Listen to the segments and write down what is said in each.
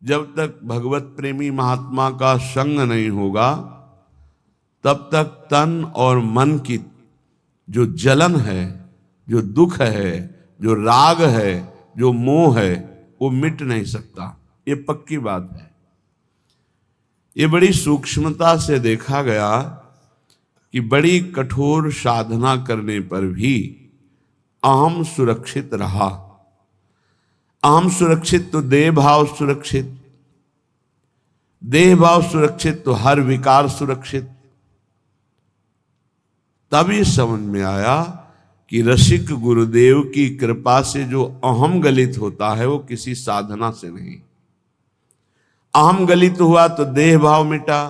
जब तक भगवत प्रेमी महात्मा का संग नहीं होगा तब तक तन और मन की जो जलन है, जो दुख है, जो राग है, जो मोह है, वो मिट नहीं सकता। ये पक्की बात है। ये बड़ी सूक्ष्मता से देखा गया कि बड़ी कठोर साधना करने पर भी अहम सुरक्षित रहा। अहम सुरक्षित तो देह भाव सुरक्षित, देह भाव सुरक्षित तो हर विकार सुरक्षित। तब ये समझ में आया कि रसिक गुरुदेव की कृपा से जो अहम गलित होता है वो किसी साधना से नहीं। अहम गलित हुआ तो देह भाव मिटा,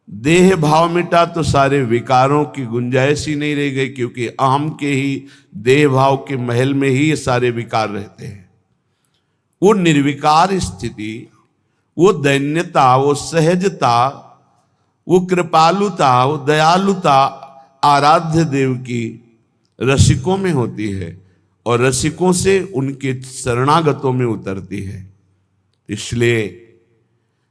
देह भाव मिटा तो सारे विकारों की गुंजाइश ही नहीं रह गई, क्योंकि अहम के ही देह भाव के महल में ही ये सारे विकार रहते हैं। वो निर्विकार स्थिति, वो दैन्यता, वो सहजता, वो कृपालुता, वो दयालुता आराध्य देव की रसिकों में होती है और रसिकों से उनके शरणागतों में उतरती है। इसलिए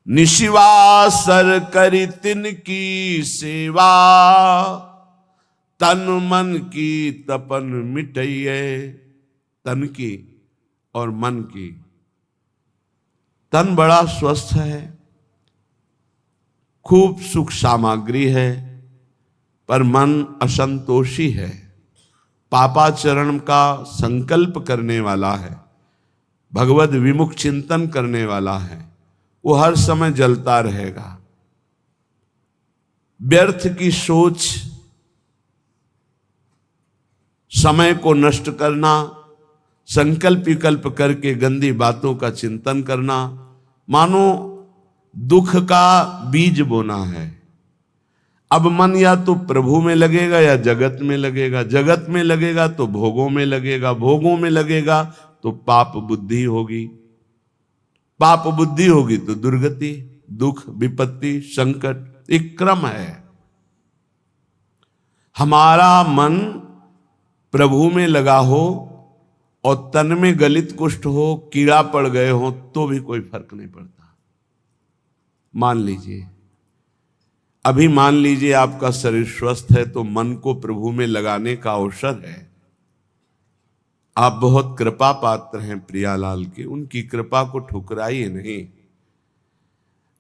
निशिवासर करी तिनकी सेवा, तन मन की तपन मिटइये। तन की और मन की। तन बड़ा स्वस्थ है, खूब सुख सामग्री है, पर मन असंतोषी है, पापाचरण का संकल्प करने वाला है, भगवद विमुख चिंतन करने वाला है। वो हर समय जलता रहेगा। व्यर्थ की सोच, समय को नष्ट करना, संकल्प विकल्प करके गंदी बातों का चिंतन करना, मानो दुख का बीज बोना है। अब मन या तो प्रभु में लगेगा या जगत में लगेगा, जगत में लगेगा तो भोगों में लगेगा, भोगों में लगेगा तो पाप बुद्धि होगी, पाप बुद्धि होगी तो दुर्गति, दुख, विपत्ति, संकट, एक क्रम है। हमारा मन प्रभु में लगा हो और तन में गलित कुष्ठ हो, कीड़ा पड़ गए हो, तो भी कोई फर्क नहीं पड़ता। मान लीजिए, अभी मान लीजिए आपका शरीर स्वस्थ है तो मन को प्रभु में लगाने का अवसर है। आप बहुत कृपा पात्र हैं प्रियालाल के, उनकी कृपा को ठुकराइए नहीं।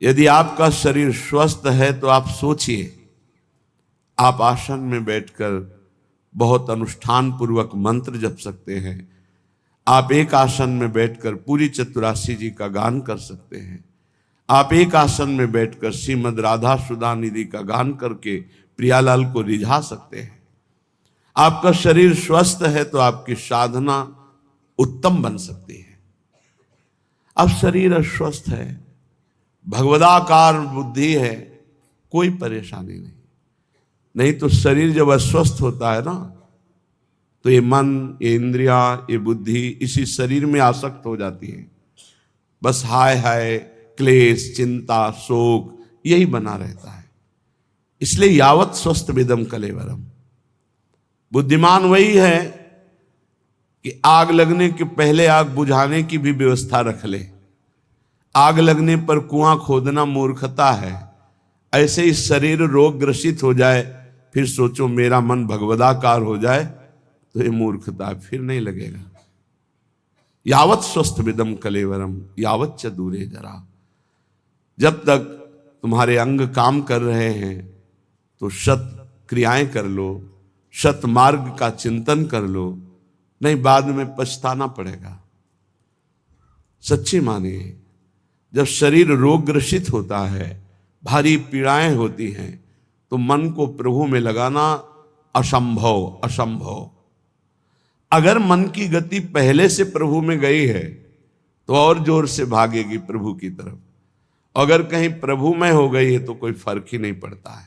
यदि आपका शरीर स्वस्थ है तो आप सोचिए, आप आसन में बैठकर बहुत अनुष्ठान पूर्वक मंत्र जप सकते हैं। आप एक आसन में बैठकर पूरी चतुरासी जी का गान कर सकते हैं। आप एक आसन में बैठकर श्रीमद राधा सुधा निधि का गान करके प्रियालाल को रिझा सकते हैं। आपका शरीर स्वस्थ है तो आपकी साधना उत्तम बन सकती है। अब शरीर अस्वस्थ है, भगवदाकार बुद्धि है, कोई परेशानी नहीं। नहीं तो शरीर जब अस्वस्थ होता है ना, तो ये मन, ये इंद्रियां, ये बुद्धि इसी शरीर में आसक्त हो जाती है। बस हाय हाय, क्लेश, चिंता, शोक यही बना रहता है। इसलिए यावत स्वस्थ विदम कलेवरम। बुद्धिमान वही है कि आग लगने के पहले आग बुझाने की भी व्यवस्था रख ले। आग लगने पर कुआं खोदना मूर्खता है। ऐसे ही शरीर रोग ग्रसित हो जाए, फिर सोचो मेरा मन भगवदाकार हो जाए, तो ये मूर्खता, फिर नहीं लगेगा। यावत स्वस्थ विदम कलेवरम यावत च दूरे जरा। जब तक तुम्हारे अंग काम कर रहे हैं तो सत क्रियाएं कर लो, सत मार्ग का चिंतन कर लो, नहीं बाद में पछताना पड़ेगा। सच्ची मानिए, जब शरीर रोग ग्रसित होता है, भारी पीड़ाएं होती हैं, तो मन को प्रभु में लगाना असंभव, असंभव। अगर मन की गति पहले से प्रभु में गई है तो और जोर से भागेगी प्रभु की तरफ। अगर कहीं प्रभु में हो गई है तो कोई फर्क ही नहीं पड़ता है।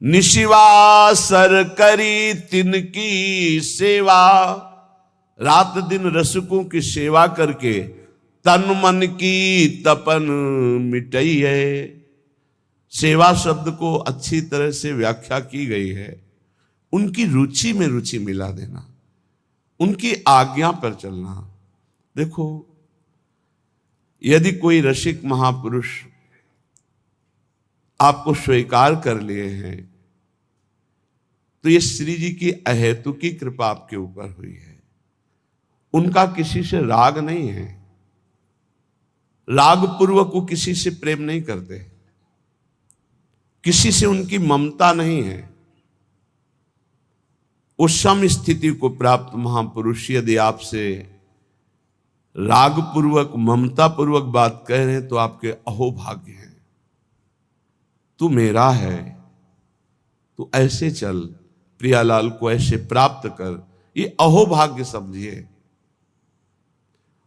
निशिवासर करी तिनकी सेवा, रात दिन रसिकों की सेवा करके तन मन की तपन मिटई है। सेवा शब्द को अच्छी तरह से व्याख्या की गई है, उनकी रुचि में रुचि मिला देना, उनकी आज्ञा पर चलना। देखो, यदि कोई रसिक महापुरुष आपको स्वीकार कर लिए हैं तो ये श्री जी की अहेतुकी कृपा आपके ऊपर हुई है। उनका किसी से राग नहीं है, राग पूर्वक वो किसी से प्रेम नहीं करते, किसी से उनकी ममता नहीं है। उस सम स्थिति को प्राप्त महापुरुष यदि आपसे राग पूर्वक ममता पूर्वक बात कह रहे हैं तो आपके अहोभाग्य हैं। तू मेरा है, तू ऐसे चल, प्रियालाल को ऐसे प्राप्त कर, ये अहोभाग्य समझिए।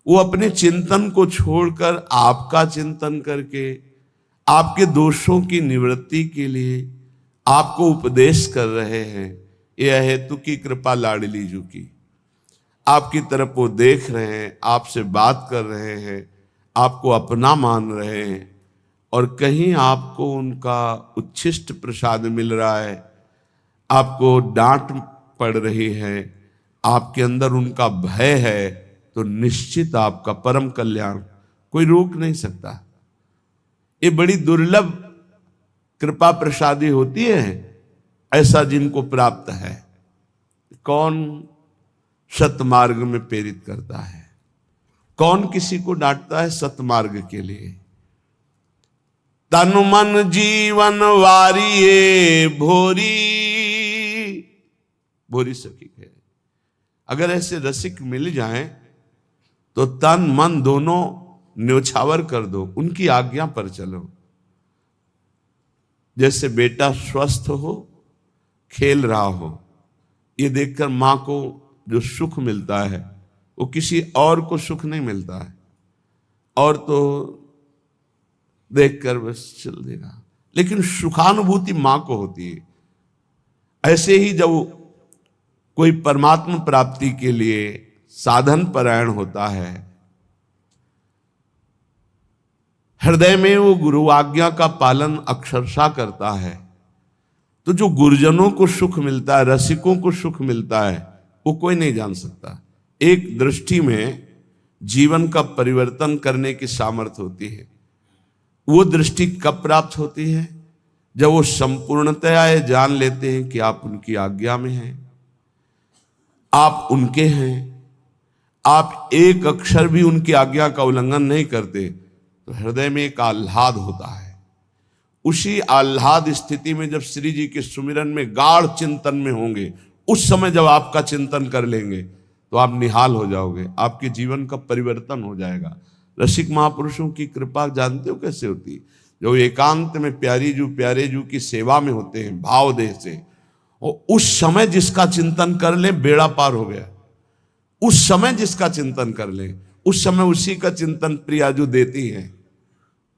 वो अपने चिंतन को छोड़कर आपका चिंतन करके आपके दोषों की निवृत्ति के लिए आपको उपदेश कर रहे हैं। यह हेतु की कृपा लाडली जू की, आपकी तरफ वो देख रहे हैं, आपसे बात कर रहे हैं, आपको अपना मान रहे हैं, और कहीं आपको उनका उच्छिष्ट प्रसाद मिल रहा है, आपको डांट पड़ रही है, आपके अंदर उनका भय है, तो निश्चित आपका परम कल्याण कोई रोक नहीं सकता। ये बड़ी दुर्लभ कृपा प्रसादी होती है, ऐसा जिनको प्राप्त है। कौन सतमार्ग में प्रेरित करता है, कौन किसी को डांटता है सतमार्ग के लिए। तन मन जीवन वारिये भोरी, भोरी सखी है। अगर ऐसे रसिक मिल जाएं तो तन मन दोनों न्योछावर कर दो, उनकी आज्ञा पर चलो। जैसे बेटा स्वस्थ हो, खेल रहा हो, ये देखकर मां को जो सुख मिलता है वो किसी और को सुख नहीं मिलता है, और तो देखकर बस चल देगा, लेकिन सुखानुभूति मां को होती है। ऐसे ही जब कोई परमात्मा प्राप्ति के लिए साधन परायण होता है, हृदय में वो गुरु आज्ञा का पालन अक्षरशः करता है, तो जो गुरुजनों को सुख मिलता है, रसिकों को सुख मिलता है, वो कोई नहीं जान सकता। एक दृष्टि में जीवन का परिवर्तन करने की सामर्थ्य होती है। वो दृष्टि कब प्राप्त होती है? जब वो संपूर्णतया ये जान लेते हैं कि आप उनकी आज्ञा में हैं, आप उनके हैं, आप एक अक्षर भी उनकी आज्ञा का उल्लंघन नहीं करते, तो हृदय में एक आह्लाद होता है। उसी आह्लाद स्थिति में जब श्री जी के सुमिरन में गाढ़ चिंतन में होंगे, उस समय जब आपका चिंतन कर लेंगे तो आप निहाल हो जाओगे, आपके जीवन का परिवर्तन हो जाएगा। रसिक महापुरुषों की कृपा जानते हो कैसे होती है? जो एकांत में प्यारे जू की सेवा में होते हैं भाव देह से, और उस समय जिसका चिंतन कर ले बेड़ा पार हो गया। उस समय जिसका चिंतन कर ले, उस समय उसी का चिंतन प्रियाजू देती है।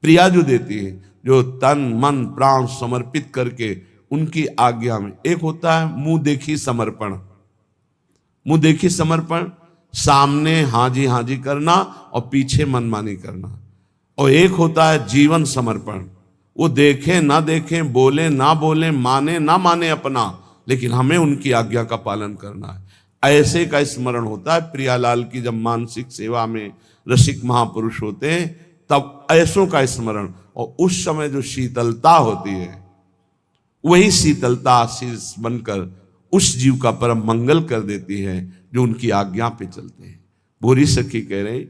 प्रियाजू देती है जो तन मन प्राण समर्पित करके उनकी आज्ञा में। एक होता है मुंह देखी समर्पण, मुंह देखी समर्पण, सामने हाजी हाजी करना और पीछे मनमानी करना। और एक होता है जीवन समर्पण, वो देखे ना देखे, बोले ना बोले, माने ना माने अपना, लेकिन हमें उनकी आज्ञा का पालन करना है। ऐसे का स्मरण होता है प्रियालाल की। जब मानसिक सेवा में रसिक महापुरुष होते हैं तब ऐसों का स्मरण, और उस समय जो शीतलता होती है, वही शीतलता आशीष बनकर उस जीव का परम मंगल कर देती है जो उनकी आज्ञा पे चलते हैं। भूरी सखी कह रहे,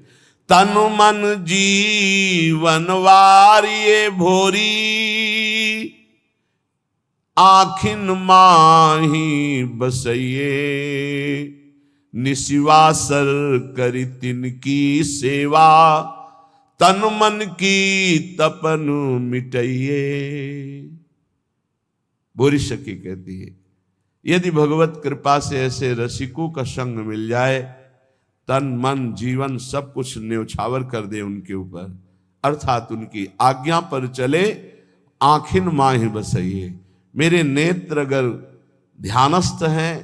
तन मन जीवन वारिये भोरी, आखिन माही बसइये, निशिवासर करी तिनकी सेवा, तन मन की तपन मिटइये। भूरी सखी कहती है, यदि भगवत कृपा से ऐसे रसिकों का संग मिल जाए, तन मन जीवन सब कुछ न्योछावर कर दे उनके ऊपर, अर्थात उनकी आज्ञा पर चले, आखिन माही बसइये। मेरे नेत्र अगर ध्यानस्थ हैं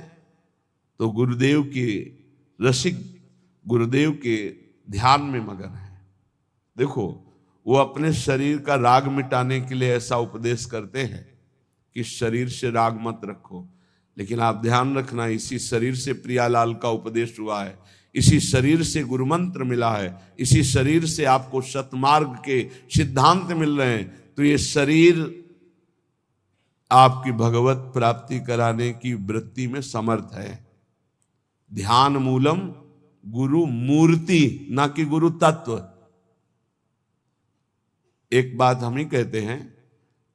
तो गुरुदेव की, रसिक गुरुदेव के ध्यान में मगन है। देखो, वो अपने शरीर का राग मिटाने के लिए ऐसा उपदेश करते हैं कि शरीर से राग मत रखो, लेकिन आप ध्यान रखना, इसी शरीर से प्रियालाल का उपदेश हुआ है इसी शरीर से गुरु मंत्र मिला है, इसी शरीर से आपको सतमार्ग के सिद्धांत मिल रहे हैं, तो ये शरीर आपकी भगवत प्राप्ति कराने की वृत्ति में समर्थ है। ध्यान मूलम गुरु मूर्ति, ना कि गुरु तत्व। एक बात हम ही कहते हैं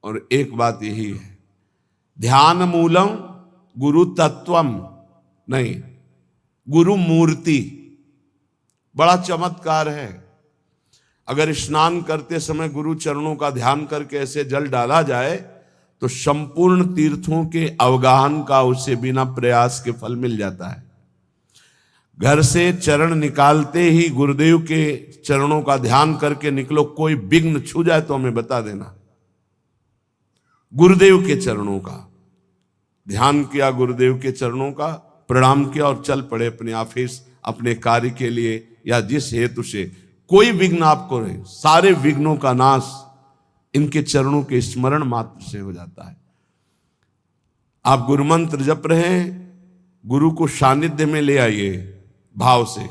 और एक बात यही है, ध्यान मूलम गुरु तत्वम नहीं, गुरु मूर्ति। बड़ा चमत्कार है। अगर स्नान करते समय गुरु चरणों का ध्यान करके ऐसे जल डाला जाए तो संपूर्ण तीर्थों के अवगाहन का उसे बिना प्रयास के फल मिल जाता है। घर से चरण निकालते ही गुरुदेव के चरणों का ध्यान करके निकलो, कोई विघ्न छू जाए तो हमें बता देना। गुरुदेव के चरणों का ध्यान किया, गुरुदेव के चरणों का प्रणाम किया और चल पड़े अपने ऑफिस, अपने कार्य के लिए या जिस हेतु से। कोई विघ्न आपको नहीं, सारे विघ्नों का नाश इनके चरणों के स्मरण मात्र से हो जाता है। आप गुरु मंत्र जप रहे हैं, गुरु को सानिध्य में ले आइए भाव से।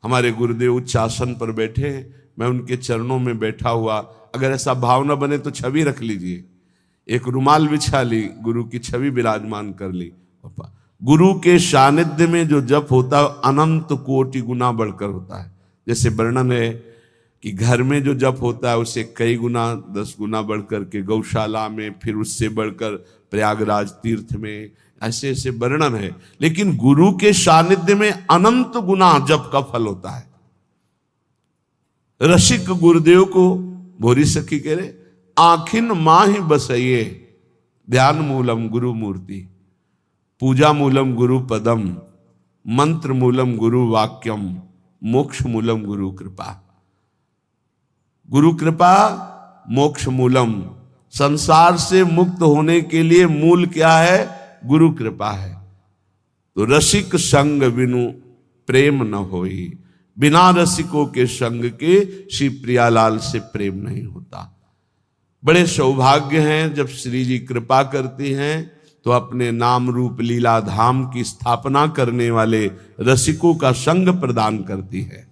हमारे गुरुदेव उच्च आसन पर बैठे हैं, मैं उनके चरणों में बैठा हुआ, अगर ऐसा भाव न बने तो छवि रख लीजिए, एक रुमाल बिछा ली, गुरु की छवि विराजमान कर ली। गुरु के सानिध्य में जो जप होता है अनंत कोटि गुना बढ़कर होता है। जैसे वर्णन है कि घर में जो जप होता है उसे कई गुना 10 गुना बढ़कर के गौशाला में, फिर उससे बढ़कर प्रयागराज तीर्थ में, ऐसे ऐसे वर्णन है। लेकिन गुरु के सानिध्य में अनंत गुना जप का फल होता है। रसिक गुरुदेव को भोरी सखी कह रहे, आखिन माहि बसइये, ध्यान मूलम गुरु मूर्ति, पूजा मूलम गुरु पदम, मंत्र मूलम गुरु वाक्यम, मोक्ष मूलम गुरु कृपा। गुरु कृपा मोक्ष मूलम, संसार से मुक्त होने के लिए मूल क्या है? गुरु कृपा है। तो रसिक संग बिनु प्रेम न होई, बिना रसिकों के संग के श्री प्रियालाल से प्रेम नहीं होता। बड़े सौभाग्य हैं जब श्री जी कृपा करती हैं तो अपने नाम रूप लीला धाम की स्थापना करने वाले रसिकों का संग प्रदान करती है।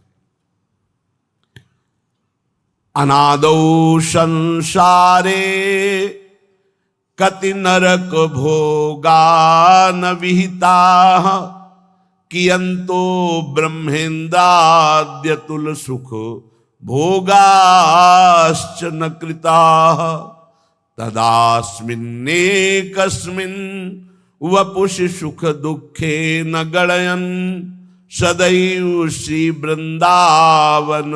अनादौ संसारे कति नरक भोगा न विहिता, कियंतो ब्रह्मेन्द्राद्यतुल सुख भोगाश्च न कृता, तदास्मिन्नेकस्मिन् वपुषि सुख दुखे न गणयन्, सदैव श्री वृंदावन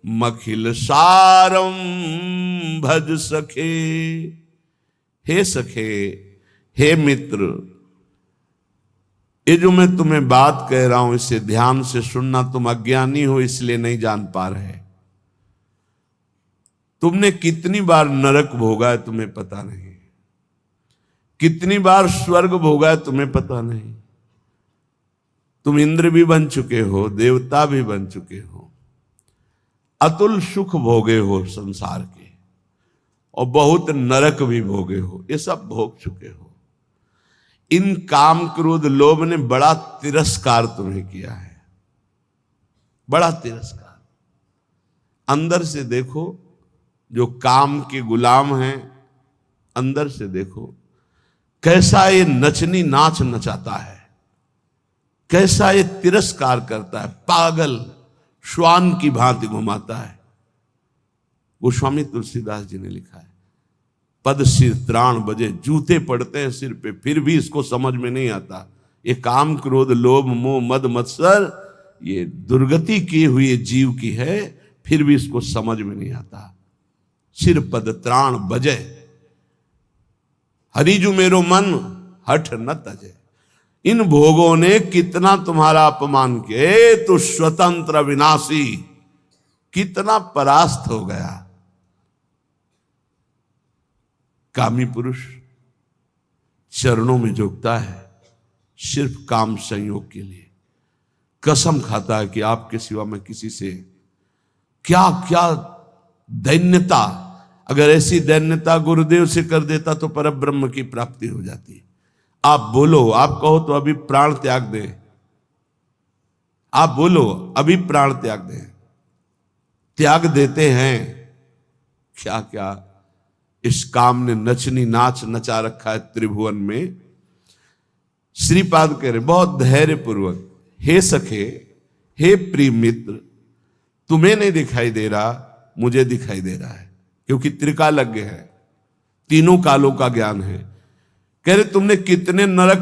मखिल सारम भज सखे। हे सखे, हे मित्र, ये जो मैं तुम्हें बात कह रहा हूं इसे ध्यान से सुनना। तुम अज्ञानी हो इसलिए नहीं जान पा रहे। तुमने कितनी बार नरक भोगा है तुम्हें पता नहीं, कितनी बार स्वर्ग भोगा है तुम्हें पता नहीं। तुम इंद्र भी बन चुके हो, देवता भी बन चुके हो, अतुल सुख भोगे हो संसार के, और बहुत नरक भी भोगे हो, ये सब भोग चुके हो। इन काम क्रोध लोभ ने बड़ा तिरस्कार तुम्हें किया है, बड़ा तिरस्कार। अंदर से देखो, जो काम के गुलाम हैं, अंदर से देखो कैसा ये नचनी नाच नचाता है, कैसा ये तिरस्कार करता है, पागल श्वान की भांति घुमाता है। गोस्वामी तुलसीदास जी ने लिखा है, पद सिर त्राण बजे, जूते पड़ते हैं सिर पे, फिर भी इसको समझ में नहीं आता। ये काम क्रोध लोभ मोह मद मत्सर ये दुर्गति किए हुए जीव की है, फिर भी इसको समझ में नहीं आता। सिर पद त्राण बजे, हरिजु मेरो मन हठ न तजे। इन भोगों ने कितना तुम्हारा अपमान किया, तो स्वतंत्र विनाशी, कितना परास्त हो गया। कामी पुरुष चरणों में झुकता है सिर्फ काम संयोग के लिए, कसम खाता है कि आपके सिवा मैं किसी से, क्या क्या दैन्यता, अगर ऐसी दैन्यता गुरुदेव से कर देता तो परब्रह्म की प्राप्ति हो जाती। आप बोलो, आप कहो तो अभी प्राण त्याग दे, आप बोलो अभी प्राण त्याग दें, त्याग देते हैं। क्या क्या इस काम ने नचनी नाच नचा रखा है त्रिभुवन में। श्रीपाद कह रहे बहुत धैर्य पूर्वक, हे सखे, हे प्रिय मित्र, तुम्हें नहीं दिखाई दे रहा, मुझे दिखाई दे रहा है, क्योंकि त्रिकालज्ञ है, तीनों कालों का ज्ञान है। कह रहे तुमने कितने नरक